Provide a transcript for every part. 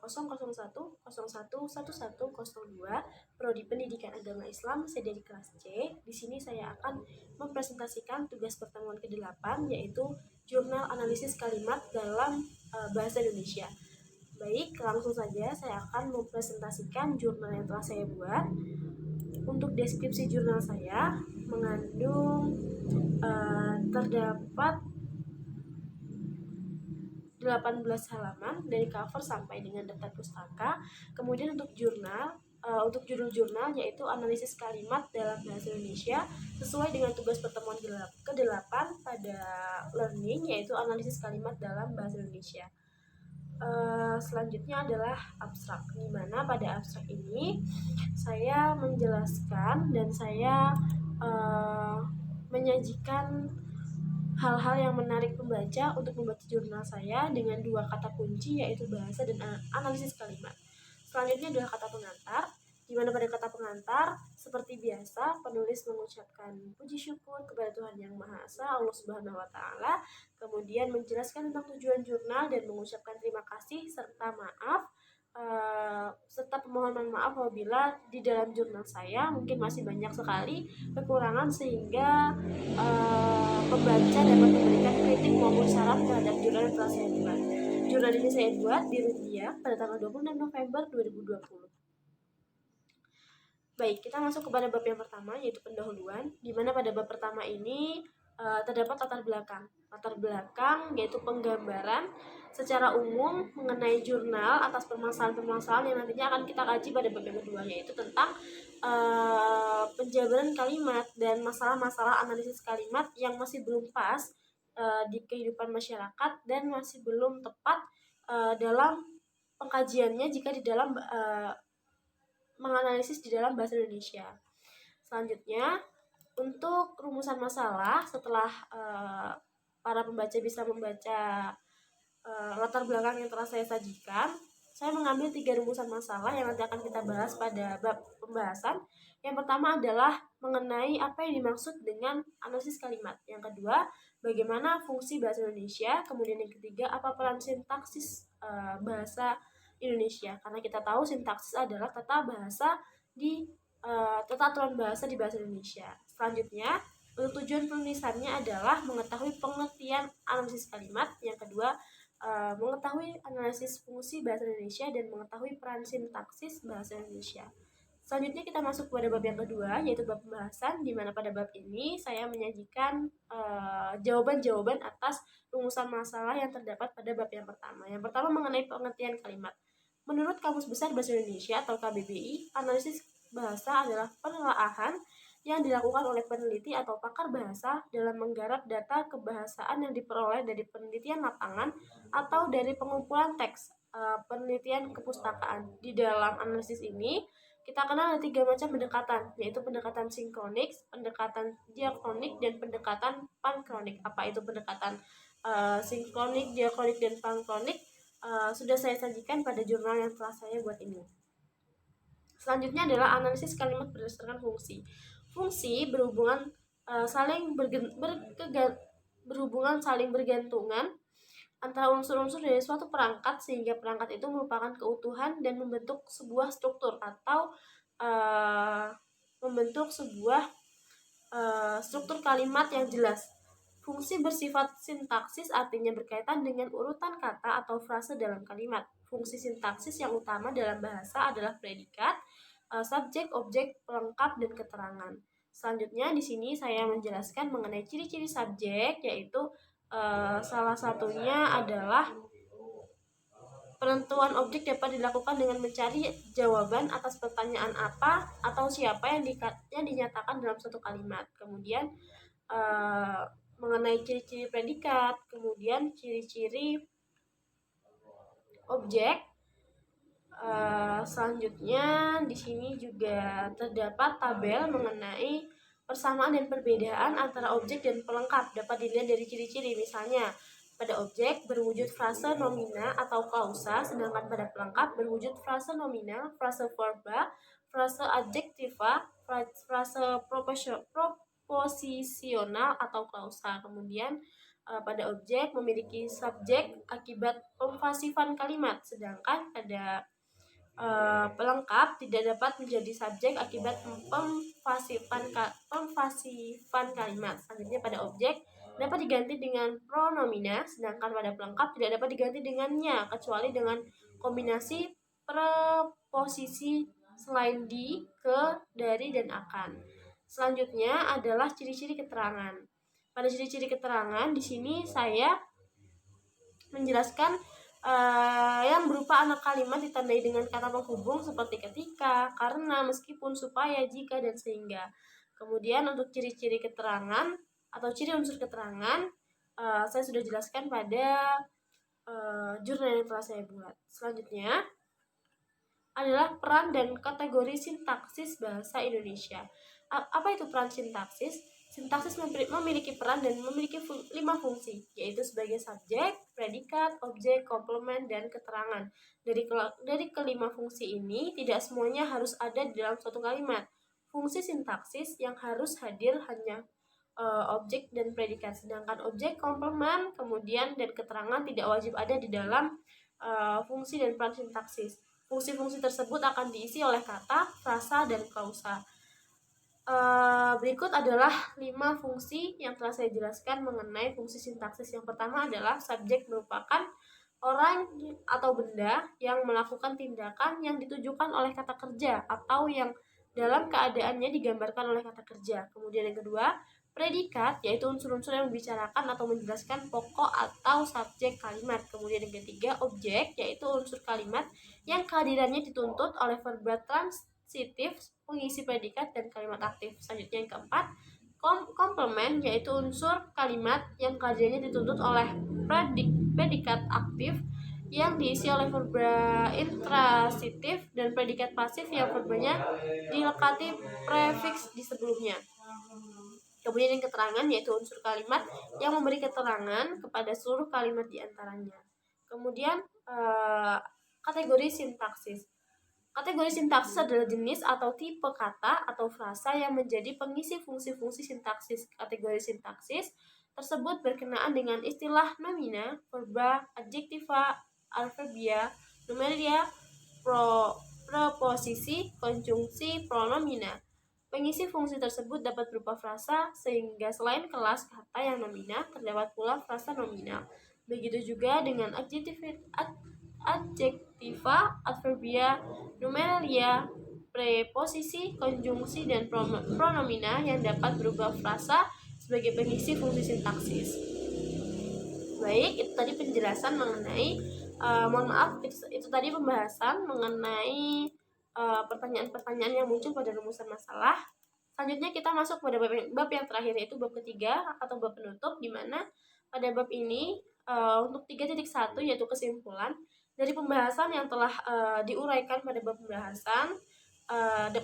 001111102, Prodi Pendidikan Agama Islam, saya dari kelas C. Di sini saya akan mempresentasikan tugas pertemuan ke-8, yaitu jurnal analisis kalimat dalam bahasa Indonesia. Baik, langsung saja saya akan mempresentasikan jurnal yang telah saya buat. Untuk deskripsi jurnal saya mengandung terdapat 18 halaman dari cover sampai dengan daftar pustaka. Kemudian untuk jurnal, untuk judul jurnal yaitu analisis kalimat dalam bahasa Indonesia sesuai dengan tugas pertemuan ke-8 pada learning, yaitu analisis kalimat dalam bahasa Indonesia. Selanjutnya adalah abstrak, di mana pada abstrak ini saya menjelaskan dan saya menyajikan hal-hal yang menarik pembaca untuk membaca jurnal saya dengan 2 kata kunci, yaitu bahasa dan analisis kalimat. Selanjutnya adalah kata pengantar, di mana pada kata pengantar seperti biasa penulis mengucapkan puji syukur kepada Tuhan Yang Maha Esa, Allah Subhanahu wa taala, kemudian menjelaskan tentang tujuan jurnal dan mengucapkan terima kasih serta maaf serta permohonan maaf apabila di dalam jurnal saya mungkin masih banyak sekali kekurangan sehingga pembaca dapat memberikan kritik maupun saran terhadap jurnal yang telah saya buat. Jurnal ini saya buat di Rupiah pada tanggal 26 November 2020. Baik, kita masuk kepada bab yang pertama, yaitu pendahuluan, di mana pada bab pertama ini terdapat latar belakang. Latar belakang yaitu penggambaran secara umum mengenai jurnal atas permasalahan-permasalahan yang nantinya akan kita kaji pada bab yang kedua, yaitu tentang penjabaran kalimat dan masalah-masalah analisis kalimat yang masih belum pas di kehidupan masyarakat dan masih belum tepat dalam pengkajiannya jika di dalam menganalisis di dalam bahasa Indonesia. Selanjutnya, untuk rumusan masalah setelah para pembaca bisa membaca latar belakang yang telah saya sajikan, saya mengambil 3 rumusan masalah yang nanti akan kita bahas pada bab pembahasan. Yang pertama adalah mengenai apa yang dimaksud dengan analisis kalimat. Yang kedua, bagaimana fungsi bahasa Indonesia. Kemudian yang ketiga, apa peran sintaksis bahasa Indonesia. Karena kita tahu sintaksis adalah tata aturan bahasa di bahasa Indonesia. Selanjutnya, untuk tujuan penulisannya adalah mengetahui pengertian analisis kalimat. Yang kedua, mengetahui analisis fungsi bahasa Indonesia dan mengetahui peran sintaksis bahasa Indonesia. Selanjutnya kita masuk pada bab yang kedua, yaitu bab pembahasan, di mana pada bab ini saya menyajikan jawaban-jawaban atas rumusan masalah yang terdapat pada bab yang pertama. Yang pertama mengenai pengertian kalimat. Menurut Kamus Besar Bahasa Indonesia atau KBBI, analisis bahasa adalah penelaahan yang dilakukan oleh peneliti atau pakar bahasa dalam menggarap data kebahasaan yang diperoleh dari penelitian lapangan atau dari pengumpulan teks penelitian kepustakaan. Di dalam analisis ini kita kenal ada 3 macam pendekatan, yaitu pendekatan sinkronik, pendekatan diakronik, dan pendekatan pankronik. Apa itu pendekatan sinkronik, diakronik, dan pankronik? Sudah saya sajikan pada jurnal yang telah saya buat ini. Selanjutnya adalah analisis kalimat berdasarkan fungsi. Fungsi berhubungan saling bergantungan antara unsur-unsur dari suatu perangkat sehingga perangkat itu merupakan keutuhan dan membentuk sebuah struktur atau membentuk sebuah struktur kalimat yang jelas. Fungsi bersifat sintaksis artinya berkaitan dengan urutan kata atau frase dalam kalimat. Fungsi sintaksis yang utama dalam bahasa adalah predikat, subjek, objek, pelengkap, dan keterangan. Selanjutnya di sini saya menjelaskan mengenai ciri-ciri subjek, yaitu salah satunya adalah penentuan objek dapat dilakukan dengan mencari jawaban atas pertanyaan apa atau siapa yang dinyatakan dalam suatu kalimat. Kemudian mengenai ciri-ciri predikat, kemudian ciri-ciri objek. Selanjutnya di sini juga terdapat tabel mengenai persamaan dan perbedaan antara objek dan pelengkap dapat dilihat dari ciri-ciri. Misalnya pada objek berwujud frase nomina atau klausa, sedangkan pada pelengkap berwujud frase nominal, frase verba, frase adjektiva, frase proposisional atau klausa. Kemudian pada objek memiliki subjek akibat pemfasifan kalimat, sedangkan pada pelengkap tidak dapat menjadi subjek akibat pemfasifan kalimat. Selanjutnya pada objek dapat diganti dengan pronomina, sedangkan pada pelengkap tidak dapat diganti dengannya kecuali dengan kombinasi preposisi selain di, ke, dari, dan akan. Selanjutnya adalah ciri-ciri keterangan. Pada ciri-ciri keterangan di sini saya menjelaskan yang berupa anak kalimat ditandai dengan kata penghubung seperti ketika, karena, meskipun, supaya, jika, dan sehingga. Kemudian untuk ciri-ciri keterangan atau ciri unsur keterangan saya sudah jelaskan pada jurnal yang telah saya buat. Selanjutnya adalah peran dan kategori sintaksis bahasa Indonesia. Apa itu peran sintaksis? Sintaksis memiliki peran dan memiliki 5 fungsi, yaitu sebagai subjek, predikat, objek, komplement, dan keterangan. Dari kelima fungsi ini, tidak semuanya harus ada di dalam suatu kalimat. Fungsi sintaksis yang harus hadir hanya objek dan predikat, sedangkan objek, komplement, kemudian, dan keterangan tidak wajib ada di dalam fungsi dan peran sintaksis. Fungsi-fungsi tersebut akan diisi oleh kata, frasa, dan klausa. Berikut adalah 5 fungsi yang telah saya jelaskan mengenai fungsi sintaksis. Yang pertama adalah subjek merupakan orang atau benda yang melakukan tindakan yang ditujukan oleh kata kerja atau yang dalam keadaannya digambarkan oleh kata kerja. Kemudian yang kedua, predikat, yaitu unsur-unsur yang membicarakan atau menjelaskan pokok atau subjek kalimat. Kemudian yang ketiga, objek, yaitu unsur kalimat yang kehadirannya dituntut oleh verba transitif, pengisi predikat, dan kalimat aktif. Selanjutnya yang keempat, komplement, yaitu unsur kalimat yang kehadirannya dituntut oleh predikat aktif yang diisi oleh verba intransitif dan predikat pasif yang verbanya dilekati prefiks di sebelumnya. Kemudian yang keterangan, yaitu unsur kalimat yang memberi keterangan kepada seluruh kalimat di antaranya. Kemudian kategori sintaksis. Kategori sintaksis adalah jenis atau tipe kata atau frasa yang menjadi pengisi fungsi-fungsi sintaksis. Kategori sintaksis tersebut berkenaan dengan istilah nomina, verba, adjektiva, adverbia, numeria, preposisi, konjungsi, pronomina. Pengisi fungsi tersebut dapat berupa frasa, sehingga selain kelas kata yang nomina, terdapat pula frasa nominal. Begitu juga dengan adjektiva, adverbia, numeria, preposisi, konjungsi, dan pronomina yang dapat berubah frasa sebagai pengisi fungsi sintaksis. Baik, itu tadi penjelasan mengenai itu tadi pembahasan mengenai pertanyaan-pertanyaan yang muncul pada rumusan masalah. Selanjutnya kita masuk pada bab yang terakhir, yaitu bab ketiga atau bab penutup, di mana pada bab ini untuk 3.1 yaitu kesimpulan dari pembahasan yang telah diuraikan pada bab pembahasan,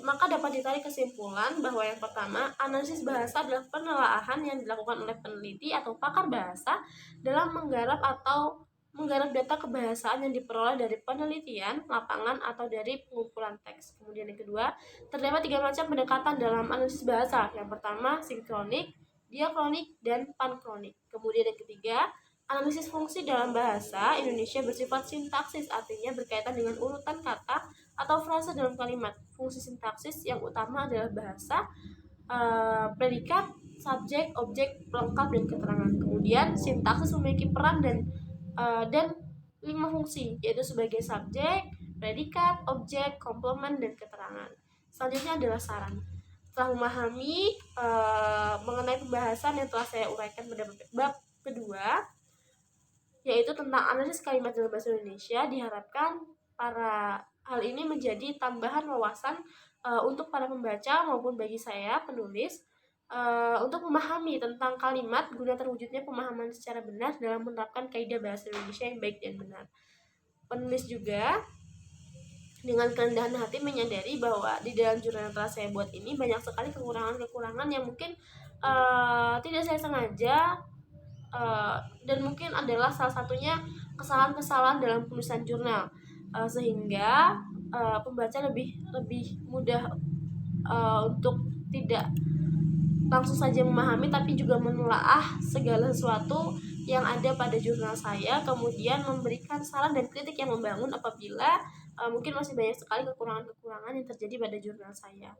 maka dapat ditarik kesimpulan bahwa yang pertama, analisis bahasa adalah penelaahan yang dilakukan oleh peneliti atau pakar bahasa dalam menggarap data kebahasaan yang diperoleh dari penelitian, lapangan, atau dari pengumpulan teks. Kemudian yang kedua, terdapat 3 macam pendekatan dalam analisis bahasa. Yang pertama, sinkronik, diakronik, dan pankronik. Kemudian yang ketiga, analisis fungsi dalam bahasa Indonesia bersifat sintaksis, artinya berkaitan dengan urutan kata atau frasa dalam kalimat. Fungsi sintaksis yang utama adalah bahasa, predikat, subjek, objek, pelengkap, dan keterangan. Kemudian sintaksis memiliki peran dan 5 fungsi, yaitu sebagai subjek, predikat, objek, komplement, dan keterangan. Selanjutnya adalah saran. Setelah memahami mengenai pembahasan yang telah saya uraikan pada bab kedua, yaitu tentang analisis kalimat dalam bahasa Indonesia, diharapkan hal ini menjadi tambahan wawasan untuk para pembaca maupun bagi saya penulis, untuk memahami tentang kalimat guna terwujudnya pemahaman secara benar dalam menerapkan kaidah bahasa Indonesia yang baik dan benar. Penulis juga dengan kerendahan hati menyadari bahwa di dalam jurnal yang telah saya buat ini banyak sekali kekurangan-kekurangan yang mungkin tidak saya sengaja, dan mungkin adalah salah satunya kesalahan-kesalahan dalam penulisan jurnal, sehingga pembaca lebih mudah untuk tidak langsung saja memahami, tapi juga menelaah segala sesuatu yang ada pada jurnal saya, kemudian memberikan saran dan kritik yang membangun apabila mungkin masih banyak sekali kekurangan-kekurangan yang terjadi pada jurnal saya.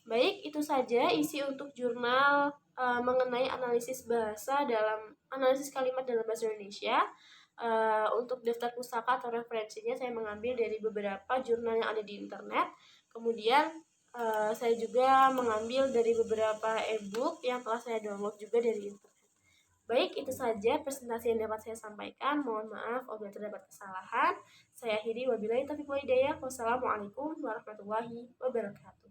Baik, itu saja isi untuk jurnal mengenai analisis bahasa dalam analisis kalimat dalam bahasa Indonesia. Untuk daftar pustaka atau referensinya saya mengambil dari beberapa jurnal yang ada di internet. Kemudian saya juga mengambil dari beberapa e-book yang telah saya download juga dari internet. Baik, itu saja presentasi yang dapat saya sampaikan. Mohon maaf apabila terdapat kesalahan. Saya akhiri wabillahi taufiq wal hidayah. Wassalamualaikum warahmatullahi wabarakatuh.